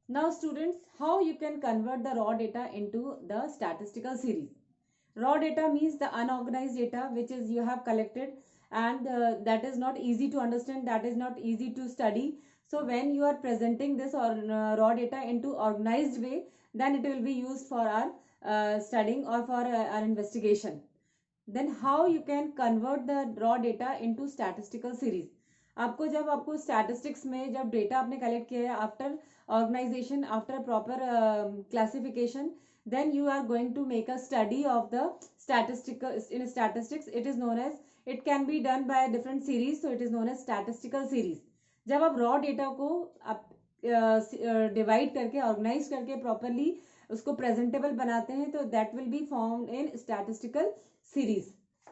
Now students, how you can convert the raw data into the statistical series. Raw data means the unorganized data which is you have collected, and that is not easy to understand, that is not easy to study. So when you are presenting this or raw data into organized way, then it will be used for our studying or for our investigation. Then how you can convert the raw data into statistical series. आपको जब आपको statistics में जब data आपने collect किया है after organization, after proper classification, then you are going to make a study of the statistical. In statistics it is known as, it can be done by a different series, so it is known as statistical series. जब आप raw data को आप divide करके organise करके properly उसको presentable बनाते हैं, तो that will be formed in statistical series.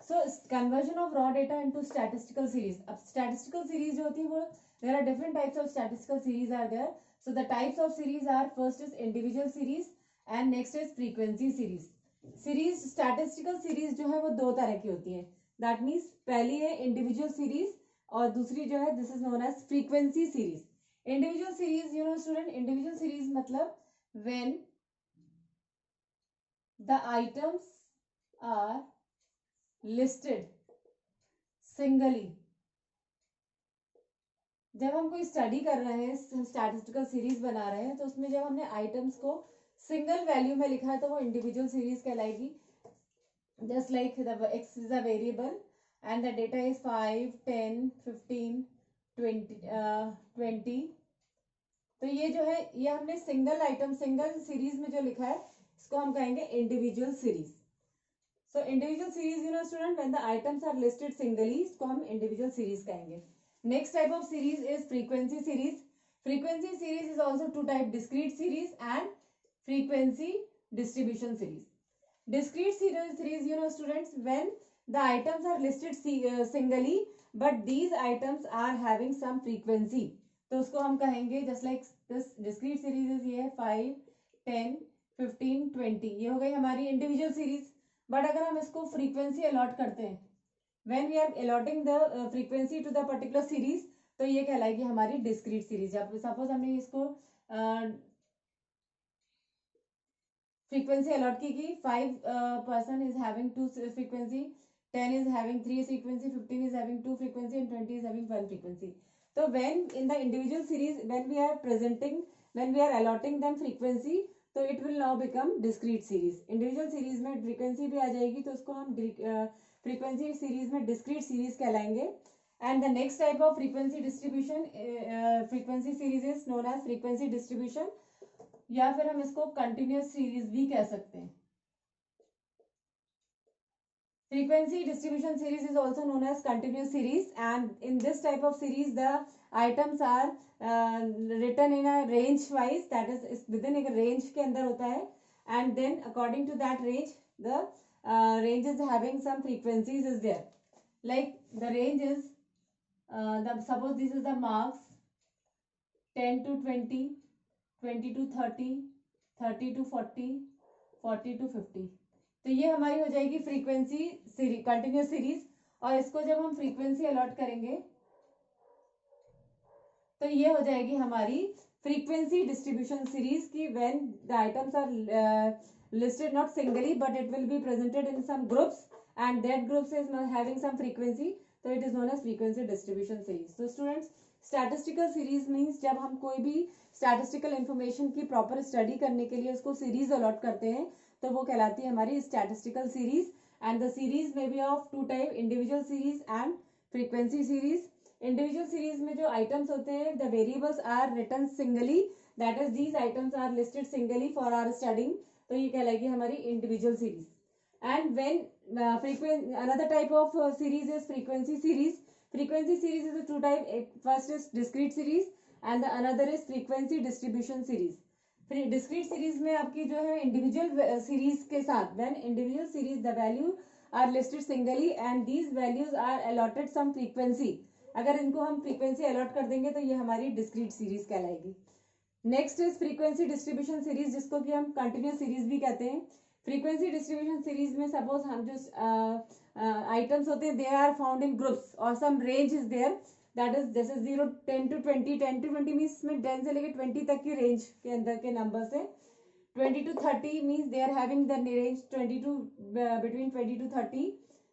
So conversion of raw data into statistical series. अब statistical series जो होती है वो, there are different types of statistical series are there. So the types of series are, first is individual series and next is frequency series. Series statistical series जो है वो दो तरह की होती है. That means पहली है individual series और दूसरी जो है this is known as frequency series. Individual series, you know student, individual series मतलब when the items are listed singly. जब हम कोई स्टडी कर रहे हैं, स्टैटिस्टिकल सीरीज बना रहे हैं, तो उसमें जब हमने आइटम्स को सिंगल वैल्यू में लिखा है तो वो इंडिविजुअल सीरीज कहलाएगी. Just like the X is a variable and the data is 5, 10, 15, 20. तो ये जो है, ये हमने सिंगल आइटम सिंगल सीरीज में जो लिखा है इसको हम कहेंगे individual series. So individual series, you know student, when the items are listed singly, इसको हम individual series कहेंगे. Next type of series is frequency series. Frequency series is also two type, discrete series and frequency distribution series. Discrete series, you know students, when the items are listed singly, but these items are having some frequency, तो उसको हम कहेंगे just like this discrete series is ये 5, 10, 15, 20. ये हो गई हमारी individual series. But अगर हम इसको फ्रीक्वेंसी अलॉट करते हैं, when we are allotting the frequency to the particular series, तो ये कहलाएगी हमारी डिस्क्रीट सीरीज. सपोज हमने इसको फ्रीक्वेंसी अलॉट की 5 person is having 2 frequency, 10 is having 3 frequency, 15 is having 2 frequency and 20 is having 1 frequency. तो when in the individual series, when we are presenting, when we are allotting them frequency, तो it will now become discrete series. Individual series में frequency भी आ जाएगी, तो उसको हम frequency series में डिस्क्रीट सीरीज कहलाएंगे. And the next type of frequency distribution, frequency series is known as frequency distribution, या फिर हम इसको कंटिन्यूअस सीरीज भी कह सकते हैं. Frequency distribution series is also known as continuous series, and in this type of series the items are written in a range wise, that is within a range के अंदर होता है, and then according to that range the range is having some frequencies is there. Like the range is suppose this is the marks 10 to 20, 20 to 30, 30 to 40, 40 to 50. तो ये हमारी हो जाएगी frequency series, continuous series. और इसको जब हम frequency allot करेंगे तो ये हो जाएगी हमारी फ्रीक्वेंसी डिस्ट्रीब्यूशन सीरीज की, when the items are listed not singly but it will be presented in some groups and that groups is having some frequency, so it is known as frequency distribution series. So students, statistical series means जब हम कोई भी statistical information की proper study करने के लिए उसको series allot करते हैं, तो वो कहलाती है हमारी statistical series. And the series may be of two type, individual series and frequency series. Individual series में जो items होते हैं, the variables are written singly, that is these items are listed singly for our studying, तो ये कहलाएगी हमारी individual series. And when another type of series is frequency series. Frequency series is a two type, first is discrete series and the another is frequency distribution series. Discrete series में आपकी जो है individual series के साथ, when individual series the value are listed singly and these values are allotted some frequency, अगर इनको हम frequency allot कर देंगे तो ये हमारी डिस्क्रीट सीरीज कहलाएगी. Next is frequency distribution series, जिसको कि हम कंटिन्यूस सीरीज भी कहते हैं. फ्रीक्वेंसी डिस्ट्रीब्यूशन सीरीज में सपोज हम जो आइटम्स होते हैं they are found in groups और some range is there, that is जैसे 0 10 to 20, 10 to 20 मीन्स में 10 से लेके 20 तक की रेंज के अंदर के नंबर से, 20 to 30 means they are having the range 20 to between 20 to 30,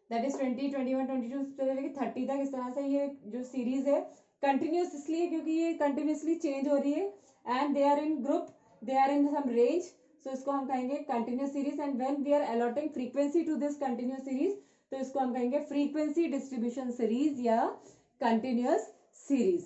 that is 20 21 22 से लेके 30 तक. इस तरह से ये जो सीरीज है कंटिन्यूस इसलिए क्योंकि ये कंटिन्यूसली चेंज हो रही है and they are in group, they are in some range, so इसको हम कहेंगे continuous series. And when we are allotting frequency to this continuous series तो इसको हम कहेंगे फ्रीक्वेंसी डिस्ट्रीब्यूशन सीरीज या कंटिन्यूस सीरीज.